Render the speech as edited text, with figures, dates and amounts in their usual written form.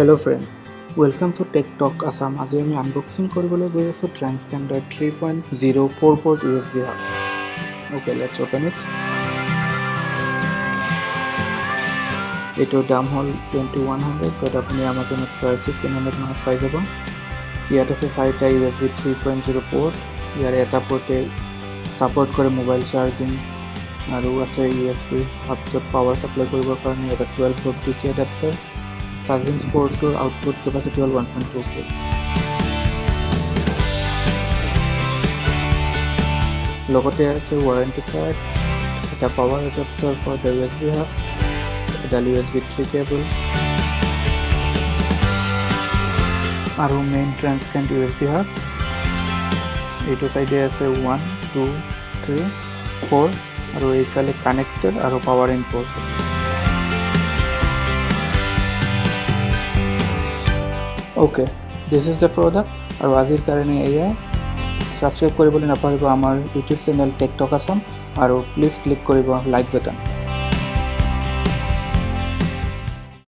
Hello friends, welcome to Tech Talk Assam. আজি আমি unboxing কৰিবলৈ গৈ আছোঁ Transcender 3.0 4-port USB hub. Okay, let's open it. এইটোৰ দাম হ'ল 2100, বাট আপুনি আমাজনত 1600 মানত পাই যাব। ইয়াত আছে 4টা USB 3.0 port. ইয়াৰ এটা পৰ্টে ছাপোৰ্ট কৰে মোবাইল চাৰ্জিং আৰু আছে USB হাবত পাৱাৰ সাপ্লাই কৰিবৰ কাৰণে এটা 12 volt DC এডাপ্টাৰ। চাৰ্জিং পোৰ্টৰ আউটপুট কেপাচিটি হ'ল 1.2 k। লগতে আছে ৱাৰেণ্টি কাৰ্ড, এটা power adapter for the USB hub, এটা USB 3 কেবল আৰু মেইন ট্ৰান্সকেণ্ড USB হাব। এইটো সাইডে আছে 1 2 3 4 আৰু এইফালে কানেক্টৰ আৰু power in port. Okay, this is the product আৰু আজিৰ কাৰণে এয়াই। সাবস্ক্ৰাইব কৰিবলৈ নাপাহৰিব আমাৰ ইউটিউব চেনেল টেক টক আসাম আৰু প্লিজ ক্লিক কৰিব লাইক বাটন।